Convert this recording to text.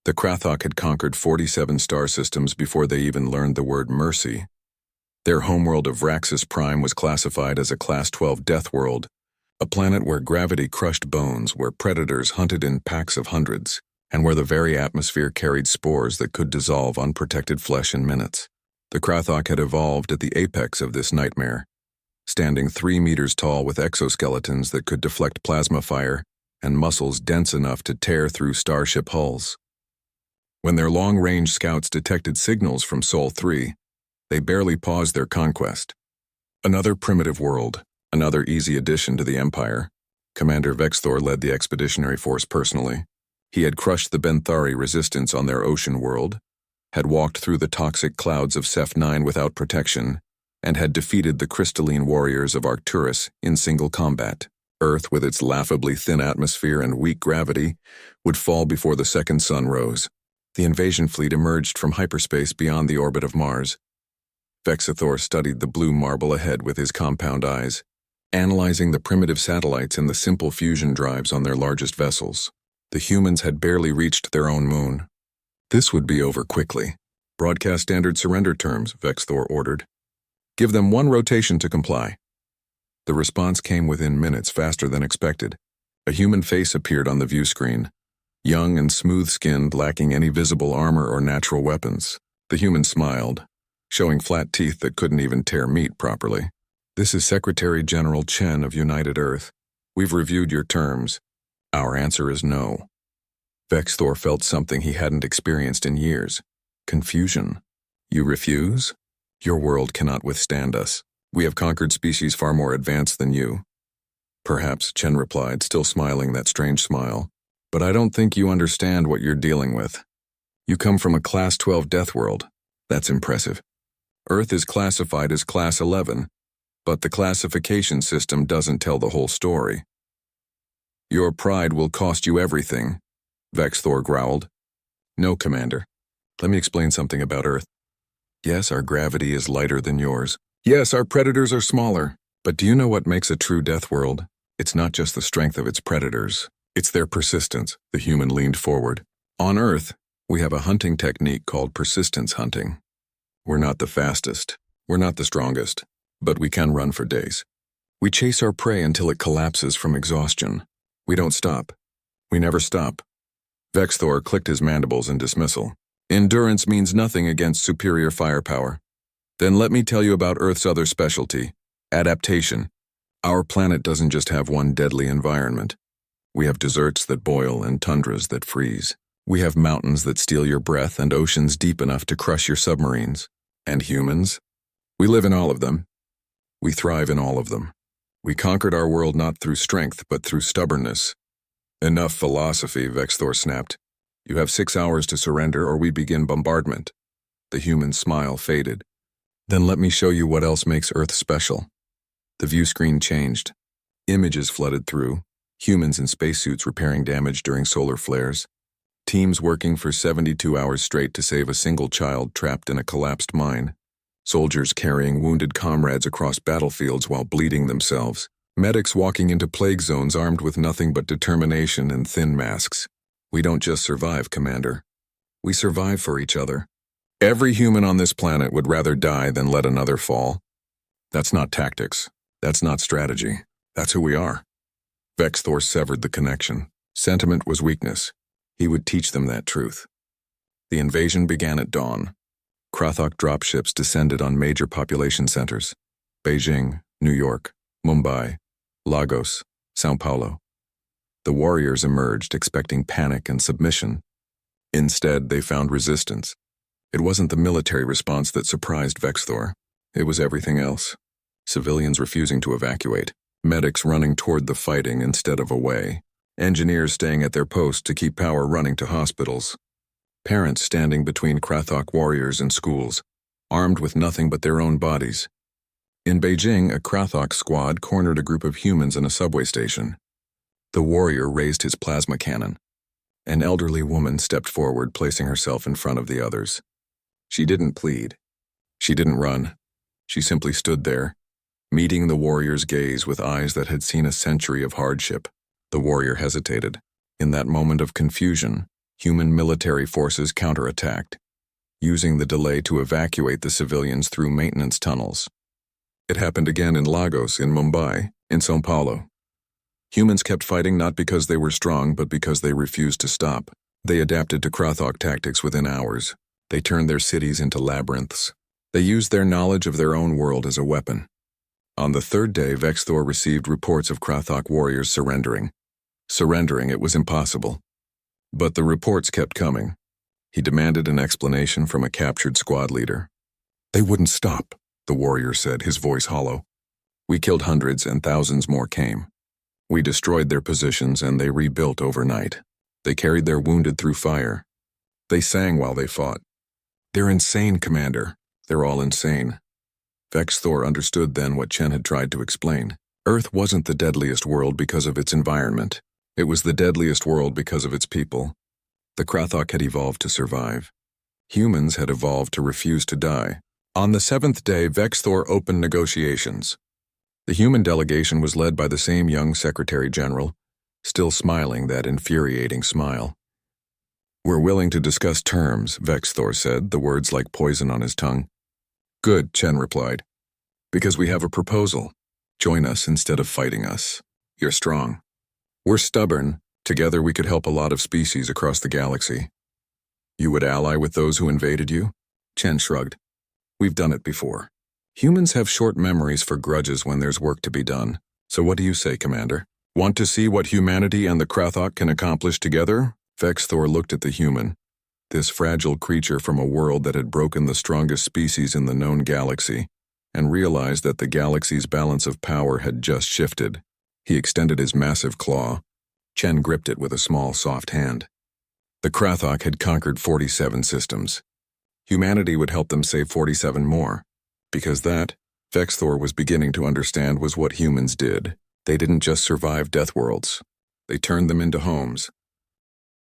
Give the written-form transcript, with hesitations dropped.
The Krathok had conquered 47 star systems before they even learned the word mercy. Their homeworld of Vraxis Prime was classified as a Class 12 Deathworld, a planet where gravity crushed bones, where predators hunted in packs of hundreds, and where the very atmosphere carried spores that could dissolve unprotected flesh in minutes. The Krathok had evolved at the apex of this nightmare, standing 3 meters tall with exoskeletons that could deflect plasma fire and muscles dense enough to tear through starship hulls. When their long-range scouts detected signals from Sol 3, they barely paused their conquest. Another primitive world, another easy addition to the Empire. Commander Vexthor led the expeditionary force personally. He had crushed the Benthari resistance on their ocean world, had walked through the toxic clouds of Ceph 9 without protection, and had defeated the crystalline warriors of Arcturus in single combat. Earth, with its laughably thin atmosphere and weak gravity, would fall before the second sun rose. The invasion fleet emerged from hyperspace beyond the orbit of Mars. Vexithor studied the blue marble ahead with his compound eyes, analyzing the primitive satellites and the simple fusion drives on their largest vessels. The humans had barely reached their own moon. This would be over quickly. Broadcast standard surrender terms, Vexthor ordered. Give them 1 rotation to comply. The response came within minutes, faster than expected. A human face appeared on the view screen, young and smooth-skinned, lacking any visible armor or natural weapons. The human smiled, showing flat teeth that couldn't even tear meat properly. This is Secretary General Chen of United Earth. We've reviewed your terms. Our answer is no. Vexthor felt something he hadn't experienced in years. Confusion. You refuse? Your world cannot withstand us. We have conquered species far more advanced than you. Perhaps, Chen replied, still smiling that strange smile. But I don't think you understand what you're dealing with. You come from a Class 12 Deathworld. That's impressive. Earth is classified as Class 11, but the classification system doesn't tell the whole story. Your pride will cost you everything, Vexthor growled. No, Commander. Let me explain something about Earth. Yes, our gravity is lighter than yours. Yes, our predators are smaller. But do you know what makes a true Deathworld? It's not just the strength of its predators. It's their persistence, the human leaned forward. On Earth, we have a hunting technique called persistence hunting. We're not the fastest. We're not the strongest. But we can run for days. We chase our prey until it collapses from exhaustion. We don't stop. We never stop. Vexthor clicked his mandibles in dismissal. Endurance means nothing against superior firepower. Then let me tell you about Earth's other specialty, adaptation. Our planet doesn't just have one deadly environment. We have deserts that boil and tundras that freeze. We have mountains that steal your breath and oceans deep enough to crush your submarines. And humans? We live in all of them. We thrive in all of them. We conquered our world not through strength, but through stubbornness. Enough philosophy, Vexthor snapped. You have 6 hours to surrender or we begin bombardment. The human smile faded. Then let me show you what else makes Earth special. The view screen changed. Images flooded through. Humans in spacesuits repairing damage during solar flares. Teams working for 72 hours straight to save a single child trapped in a collapsed mine. Soldiers carrying wounded comrades across battlefields while bleeding themselves. Medics walking into plague zones armed with nothing but determination and thin masks. We don't just survive, Commander. We survive for each other. Every human on this planet would rather die than let another fall. That's not tactics. That's not strategy. That's who we are. Vexthor severed the connection. Sentiment was weakness. He would teach them that truth. The invasion began at dawn. Krathok dropships descended on major population centers. Beijing, New York, Mumbai, Lagos, São Paulo. The warriors emerged expecting panic and submission. Instead, they found resistance. It wasn't the military response that surprised Vexthor. It was everything else. Civilians refusing to evacuate. Medics running toward the fighting instead of away. Engineers staying at their posts to keep power running to hospitals. Parents standing between Krathok warriors and schools, armed with nothing but their own bodies. In Beijing, a Krathok squad cornered a group of humans in a subway station. The warrior raised his plasma cannon. An elderly woman stepped forward, placing herself in front of the others. She didn't plead. She didn't run. She simply stood there, meeting the warrior's gaze with eyes that had seen a century of hardship. The warrior hesitated. In that moment of confusion, Human military forces counterattacked, using the delay to evacuate the civilians through maintenance tunnels. It happened again in Lagos, in Mumbai, in São Paulo. Humans kept fighting not because they were strong, but because they refused to stop. They adapted to Krathok tactics within hours. They turned their cities into labyrinths. They used their knowledge of their own world as a weapon. On the third day, Vexthor received reports of Krathok warriors surrendering. It was impossible. But the reports kept coming. He demanded an explanation from a captured squad leader. "They wouldn't stop," the warrior said, his voice hollow. "We killed hundreds and thousands more came. We destroyed their positions and they rebuilt overnight. They carried their wounded through fire. They sang while they fought. They're insane, Commander. They're all insane." Vexthor understood then what Chen had tried to explain. Earth wasn't the deadliest world because of its environment. It was the deadliest world because of its people. The Krathok had evolved to survive. Humans had evolved to refuse to die. On the seventh day, Vexthor opened negotiations. The human delegation was led by the same young Secretary General, still smiling that infuriating smile. "We're willing to discuss terms," Vexthor said, the words like poison on his tongue. "Good," Chen replied. "Because we have a proposal. Join us instead of fighting us. You're strong. We're stubborn. Together we could help a lot of species across the galaxy." "You would ally with those who invaded you?" Chen shrugged. "We've done it before. Humans have short memories for grudges when there's work to be done. So what do you say, Commander? Want to see what humanity and the Krathok can accomplish together?" Vexthor looked at the human, this fragile creature from a world that had broken the strongest species in the known galaxy, and realized that the galaxy's balance of power had just shifted. He extended his massive claw. Chen gripped it with a small, soft hand. The Krathok had conquered 47 systems. Humanity would help them save 47 more. Because that, Vexthor was beginning to understand, was what humans did. They didn't just survive Deathworlds. They turned them into homes.